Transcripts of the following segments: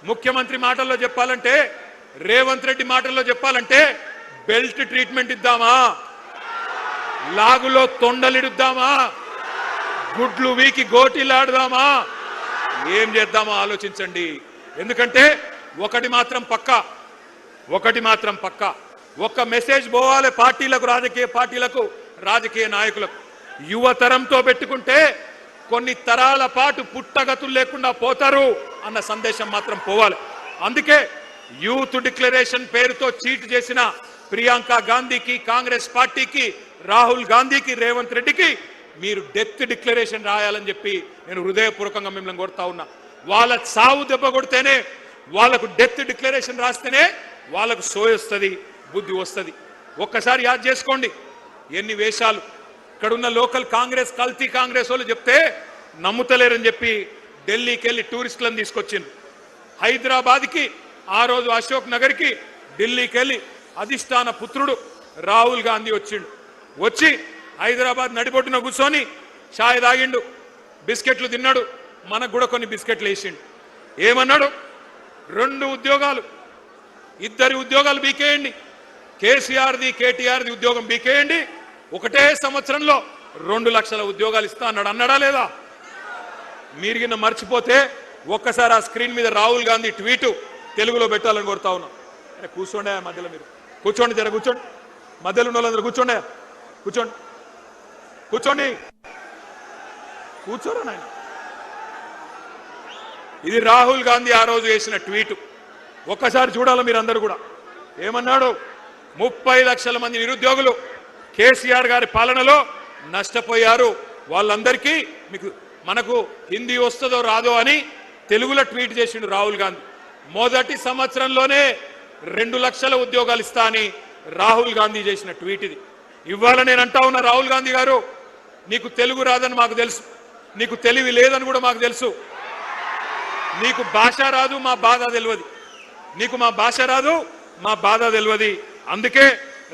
ముఖ్యమంత్రి మాటల్లో చెప్పాలంటే, రేవంత్ రెడ్డి మాటల్లో చెప్పాలంటే బెల్ట్ ట్రీట్మెంట్ ఇద్దామా, లాగులో తొండలిడుద్దామా, గుడ్లు వీకి గోటీలాడదామా, ఏం చేద్దామో ఆలోచించండి. ఎందుకంటే ఒకటి మాత్రం పక్కా, ఒక్క మెసేజ్ పోవాలి పార్టీలకు, రాజకీయ పార్టీలకు, రాజకీయ నాయకులకు. యువతరంతో పెట్టుకుంటే కొన్ని తరాల పాటు పుట్టగతులు లేకుండా పోతారు అన్న సందేశం మాత్రం పోవాలి. అందుకే యూత్ డిక్లరేషన్ పేరుతో చీట్ చేసిన ప్రియాంక గాంధీకి, కాంగ్రెస్ పార్టీకి, రాహుల్ గాంధీకి, రేవంత్ రెడ్డికి మీరు డెత్ డిక్లరేషన్ రాయాలని చెప్పి నేను హృదయపూర్వకంగా మిమ్మల్ని కోరుతా ఉన్నా. వాళ్ళ సావు దెబ్బ కొడితేనే, వాళ్ళకు డెత్ డిక్లరేషన్ రాస్తేనే వాళ్ళకు సోయొస్తుంది, బుద్ధి వస్తుంది. ఒక్కసారి యాద్ చేసుకోండి ఎన్ని వేషాలు. ఇక్కడున్న లోకల్ కాంగ్రెస్, కల్తీ కాంగ్రెస్ వాళ్ళు చెప్తే నమ్ముతలేరని చెప్పి ఢిల్లీకి వెళ్ళి టూరిస్టులను తీసుకొచ్చిండ్రు. హైదరాబాద్కి, ఆ రోజు అశోక్ నగర్కి, ఢిల్లీకి వెళ్ళి అధిష్టాన పుత్రుడు రాహుల్ గాంధీ వచ్చి హైదరాబాద్ నడిబొట్టున కూర్చొని ఛాయ్ తాగిండు, బిస్కెట్లు తిన్నాడు, మనకు కూడా కొన్ని బిస్కెట్లు వేసిండు. ఏమన్నాడు? 2 ఉద్యోగాలు, 2 ఉద్యోగాలు బీకేయండి, కేసీఆర్ది, కేటీఆర్ది ఉద్యోగం బీకేయండి, ఒకటే సంవత్సరంలో 2 లక్షల ఉద్యోగాలు ఇస్తా అన్నాడా లేదా? మీరు మర్చిపోతే ఒక్కసారి ఆ స్క్రీన్ మీద రాహుల్ గాంధీ ట్వీటు తెలుగులో పెట్టాలని కోరుతా ఉన్నాం. కూర్చోండి, మధ్యలో మీరు కూర్చోండి, జర కూర్చోండి, మధ్యలో ఉన్న వాళ్ళందరూ కూర్చోండి, కూర్చోరా నాయన. ఇది రాహుల్ గాంధీ ఆ రోజు వేసిన ట్వీటు. ఒక్కసారి చూడాలి మీరందరూ కూడా. ఏమన్నాడు? 30 లక్షల మంది నిరుద్యోగులు కేసీఆర్ గారి పాలనలో నష్టపోయారు, వాళ్ళందరికీ మనకు హిందీ వస్తుందో రాదో అని తెలుగులో ట్వీట్ చేసిండు రాహుల్ గాంధీ. మొదటి సంవత్సరంలోనే 2 లక్షల ఉద్యోగాలు ఇస్తా అని రాహుల్ గాంధీ చేసిన ట్వీట్ ఇది. ఇవాళ నేను అంటా ఉన్నా, రాహుల్ గాంధీ గారు, నీకు తెలుగు రాదని మాకు తెలుసు, నీకు తెలివి లేదని కూడా మాకు తెలుసు, నీకు భాష రాదు, మా బాధ తెలియదు, నీకు మా భాష రాదు, మా బాధ తెలియదు. అందుకే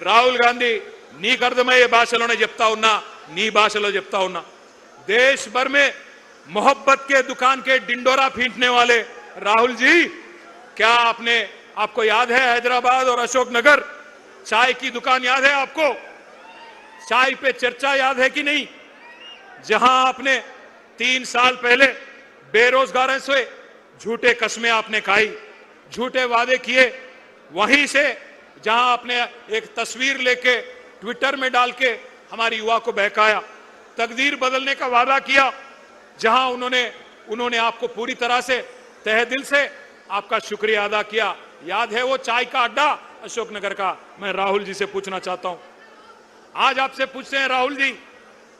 రాహుల్ గాంధీ నీకు అర్థమయ్యే భాషలోనే చెప్తా ఉన్నా, నీ భాషలో చెప్తా ఉన్నా. देश भर में मोहब्बत के दुकान के डिंडोरा पीटने वाले राहुल जी, क्या आपको याद है हैदराबाद और अशोक नगर चाय की दुकान याद है आपको? चाय पे चर्चा याद है कि नहीं? जहां आपने 3 साल पहले बेरोजगारों से झूठे कस्में आपने खाई, झूठे वादे किए, वहीं से जहां आपने एक तस्वीर लेके ट्विटर में डाल के हमारी युवा को बहकाया, तकदीर बदलने का वादा किया, जहां उन्होंने आपको पूरी तरह से तहे दिल से आपका शुक्रिया अदा किया। याद है वो चाय का अड्डा अशोकनगर का? मैं राहुल जी से पूछना चाहता हूं, आज आपसे पूछते हैं राहुल जी,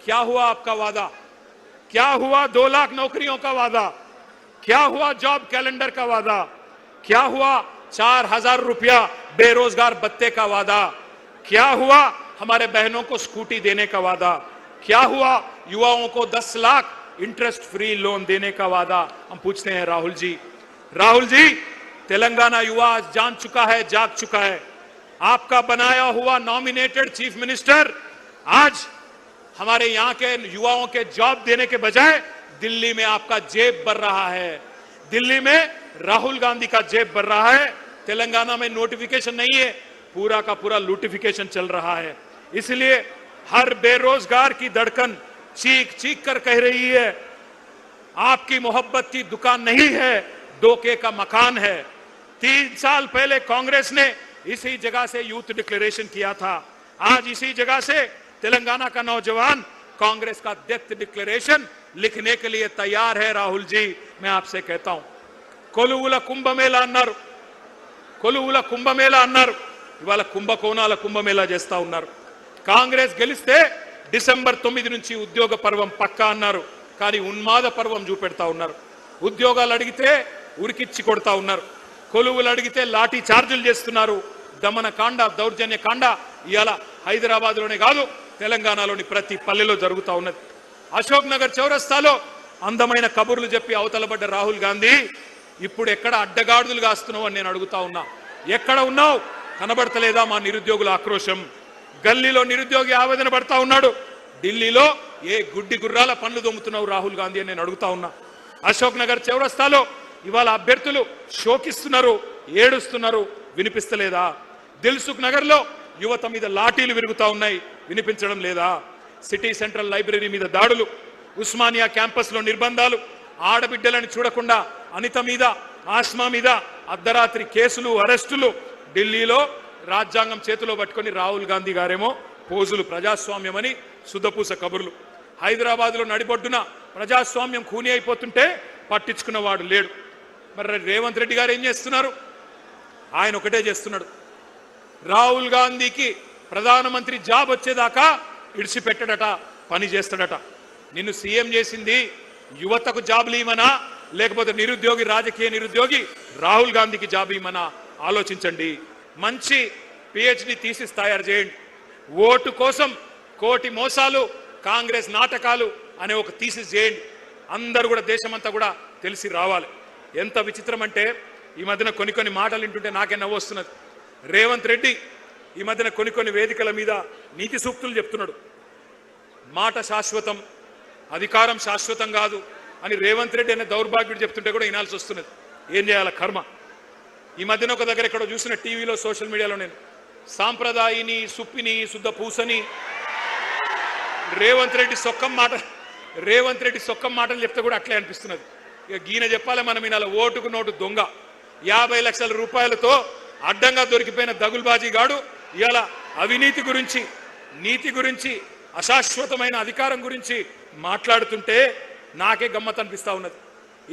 क्या हुआ आपका वादा? क्या हुआ 2 लाख नौकरियों का वादा? क्या हुआ जॉब कैलेंडर का वादा? क्या हुआ 4000 रुपया बेरोजगार भत्ते का वादा? क्या हुआ हमारे बहनों को स्कूटी देने का वादा? क्या हुआ युवाओं को 10 लाख इंटरेस्ट फ्री लोन देने का वादा? हम पूछते हैं राहुल जी, तेलंगाना युवा आज जान चुका है, जाग चुका है। आपका बनाया हुआ नॉमिनेटेड चीफ मिनिस्टर आज हमारे यहाँ के युवाओं के जॉब देने के बजाय दिल्ली में आपका जेब भर रहा है, दिल्ली में राहुल गांधी का जेब भर रहा है। तेलंगाना में नोटिफिकेशन नहीं है, पूरा का पूरा लूटिफिकेशन चल रहा है। इसलिए हर बेरोजगार की धड़कन चीख चीख कर कह रही है, आपकी मोहब्बत की दुकान नहीं है, धोखे का मकान है। 3 साल पहले कांग्रेस ने इसी जगह से यूथ डिक्लेरेशन किया था, आज इसी जगह से तेलंगाना का नौजवान कांग्रेस का डेथ डिक्लेरेशन लिखने के लिए तैयार है। राहुल जी, मैं आपसे कहता हूं, కొలువుల కుంభమేళా అన్నారు, ఇవాళ కుంభకోణాల కుంభమేళా చేస్తా ఉన్నారు. కాంగ్రెస్ గెలిస్తే డిసెంబర్ 9 నుంచి ఉద్యోగ పర్వం పక్కా అన్నారు, కానీ ఉన్మాద పర్వం చూపెడతా ఉన్నారు. ఉద్యోగాలు అడిగితే ఉరికిచ్చి కొడతా ఉన్నారు, కొలువులు అడిగితే లాఠీ చార్జీలు చేస్తున్నారు. దమన కాండ, దౌర్జన్య కాండ ఇవాళ హైదరాబాద్లోనే కాదు, తెలంగాణలోని ప్రతి పల్లెలో జరుగుతూ ఉన్నది. అశోక్ నగర్ చౌరస్తాలో అందమైన కబుర్లు చెప్పి అవతలబడ్డ రాహుల్ గాంధీ ఇప్పుడు ఎక్కడ అడ్డగాడులు కాస్తున్నావు అని నేను అడుగుతా ఉన్నా. ఎక్కడ ఉన్నావు? కనబడతలేదా మా నిరుద్యోగుల ఆక్రోశం? గల్లీలో నిరుద్యోగి ఆవేదన పడతా ఉన్నాడు, ఢిల్లీలో ఏ గుడ్డి గుర్రాల పనులు దొమ్ముతున్నావు రాహుల్ గాంధీ అని నేను అడుగుతా ఉన్నా. అశోక్ నగర్ చౌరస్తాలో ఇవాళ అభ్యర్థులు శోకిస్తున్నారు, ఏడుస్తున్నారు, వినిపిస్తలేదా? దిల్సుఖ్ నగర్ లో యువత మీద లాఠీలు విరుగుతా ఉన్నాయి, వినిపించడం లేదా? సిటీ సెంట్రల్ లైబ్రరీ మీద దాడులు, ఉస్మానియా క్యాంపస్ లో నిర్బంధాలు, ఆడబిడ్డలను చూడకుండా అనిత మీద, ఆస్మా మీద అర్ధరాత్రి కేసులు, అరెస్టులు. ఢిల్లీలో రాజ్యాంగం చేతిలో పట్టుకొని రాహుల్ గాంధీ గారేమో పోజులు, ప్రజాస్వామ్యం అని సుద్దపూస కబుర్లు. హైదరాబాద్ లో నడిబొడ్డున ప్రజాస్వామ్యం ఖూనీ అయిపోతుంటే పట్టించుకున్నవాడు లేడు. మరి రేవంత్ రెడ్డి గారు ఏం చేస్తున్నారు? ఆయన ఒకటే చేస్తున్నాడు, రాహుల్ గాంధీకి ప్రధానమంత్రి జాబ్ వచ్చేదాకా ఇడిచిపెట్టడట, పని చేస్తాడట. నిన్ను సీఎం చేసింది యువతకు జాబులు ఇవ్వమనా, లేకపోతే నిరుద్యోగి, రాజకీయ నిరుద్యోగి రాహుల్ గాంధీకి జాబ్ ఇవ్వమనా? ఆలోచించండి. మంచి పిహెచ్డి థీసిస్ తయారు చేయండి. ఓటు కోసం కోటి మోసాలు, కాంగ్రెస్ నాటకాలు అనే ఒక థీసిస్ చేయండి. అందరూ కూడా, దేశమంతా కూడా తెలిసి రావాలి. ఎంత విచిత్రం అంటే ఈ మధ్యన కొన్ని మాటలు వింటుంటే నాకే నవ్వు వస్తున్నది. రేవంత్ రెడ్డి ఈ మధ్యన కొన్ని వేదికల మీద నీతి సూక్తులు చెప్తున్నాడు. మాట శాశ్వతం, అధికారం శాశ్వతం కాదు అని రేవంత్ రెడ్డి అనే దౌర్భాగ్యుడు చెప్తుంటే కూడా వినాల్సి వస్తున్నది. ఏం చేయాల కర్మ. ఈ మధ్యన ఒక దగ్గర ఎక్కడో చూసిన టీవీలో, సోషల్ మీడియాలో నేను సాంప్రదాయిని, సుప్పిని, శుద్ధ పూసని రేవంత్ రెడ్డి సొక్కం మాటలు చెప్తే కూడా అట్లే అనిపిస్తున్నది. ఇక గీన చెప్పాలి మనం వినాలి. ఓటుకు నోటు దొంగ, 50 లక్షల రూపాయలతో అడ్డంగా దొరికిపోయిన దగుల్బాజీ గాడు ఇవాళ అవినీతి గురించి, నీతి గురించి, అశాశ్వతమైన అధికారం గురించి మాట్లాడుతుంటే నాకే గమ్మత్ అనిపిస్తా ఉన్నది.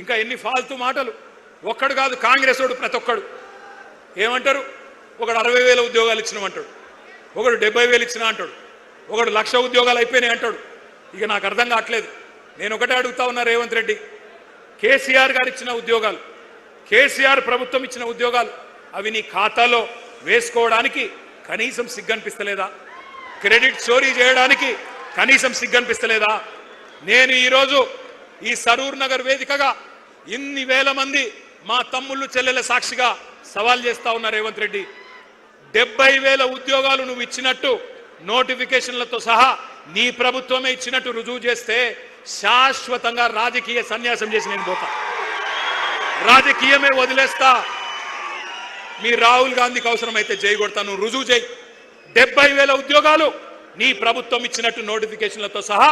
ఇంకా ఎన్ని ఫాల్తూ మాటలు. ఒక్కడు కాదు, కాంగ్రెస్ వాడు ప్రతి ఒక్కడు ఏమంటారు? ఒకడు 60,000 ఉద్యోగాలు ఇచ్చినామంటాడు, ఒకడు 70,000 ఇచ్చినా అంటాడు, ఒకడు 1,00,000 ఉద్యోగాలు అయిపోయినాయి అంటాడు. ఇక నాకు అర్థం కావట్లేదు. నేను ఒకటే అడుగుతా ఉన్నా, రేవంత్ రెడ్డి, కేసీఆర్ గారు ఇచ్చిన ఉద్యోగాలు, కేసీఆర్ ప్రభుత్వం ఇచ్చిన ఉద్యోగాలు, అవి నీ ఖాతాలో వేసుకోవడానికి కనీసం సిగ్గనిపిస్తలేదా? క్రెడిట్ చోరీ చేయడానికి కనీసం సిగ్గనిపిస్తలేదా? నేను ఈరోజు ఈ సరూర్ నగర్ వేదికగా ఇన్ని వేల మంది మా తమ్ముళ్ళు, చెల్లెల సాక్షిగా సవాల్ చేస్తా ఉన్నా, రేవంత్ రెడ్డి, 70,000 ఉద్యోగాలు నువ్వు ఇచ్చినట్టు నోటిఫికేషన్లతో సహా నీ ప్రభుత్వమే ఇచ్చినట్టు రుజువు చేస్తే శాశ్వతంగా రాజకీయ సన్యాసం చేసి నేను పోతా, రాజకీయమే వదిలేస్తా. మీ రాహుల్ గాంధీకి అవసరమైతే చేయగొడతా, నువ్వు రుజువు చేయి. 70,000 ఉద్యోగాలు నీ ప్రభుత్వం ఇచ్చినట్టు నోటిఫికేషన్లతో సహా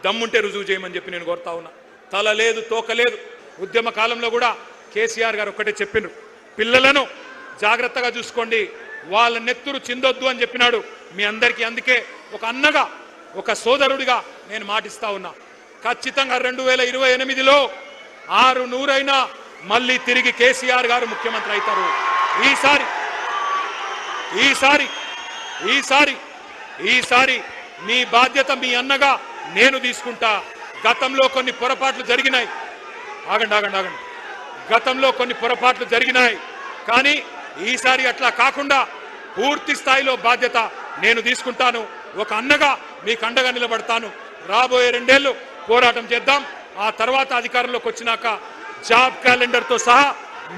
దమ్ముంటే రుజువు చేయమని చెప్పి నేను కోరుతా ఉన్నా. తల లేదు, తోక లేదు. ఉద్యమ కాలంలో కూడా కేసీఆర్ గారు ఒక్కటే చెప్పిండ్రు, పిల్లలను జాగ్రత్తగా చూసుకోండి, వాళ్ళ నెత్తురు చిందొద్దు అని చెప్పినాడు. మీ అందరికీ అందుకే ఒక అన్నగా, ఒక సోదరుడిగా నేను మాటిస్తా ఉన్నా, ఖచ్చితంగా 2028లో 600 మళ్ళీ తిరిగి కేసీఆర్ గారు ముఖ్యమంత్రి అవుతారు. ఈసారి మీ బాధ్యత మీ అన్నగా నేను తీసుకుంటా. గతంలో కొన్ని పొరపాట్లు జరిగినాయి, గతంలో కొన్ని పొరపాట్లు జరిగినాయి, కానీ ఈసారి అట్లా కాకుండా పూర్తి స్థాయిలో బాధ్యత నేను తీసుకుంటాను. ఒక అన్నగా మీకు అండగా నిలబడతాను. రాబోయే 2 ఏళ్లు పోరాటం చేద్దాం. ఆ తర్వాత అధికారంలోకి వచ్చినాక జాబ్ క్యాలెండర్తో సహా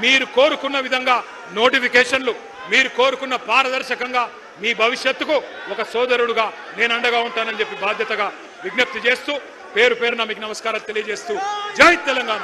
మీరు కోరుకున్న విధంగా నోటిఫికేషన్లు, మీరు కోరుకున్న పారదర్శకంగా మీ భవిష్యత్తుకు ఒక సోదరుడుగా నేను అండగా ఉంటానని చెప్పి బాధ్యతగా విజ్ఞప్తి చేస్తూ, పేరు పేరున మీకు నమస్కారాలు తెలియజేస్తూ, జై తెలంగాణ.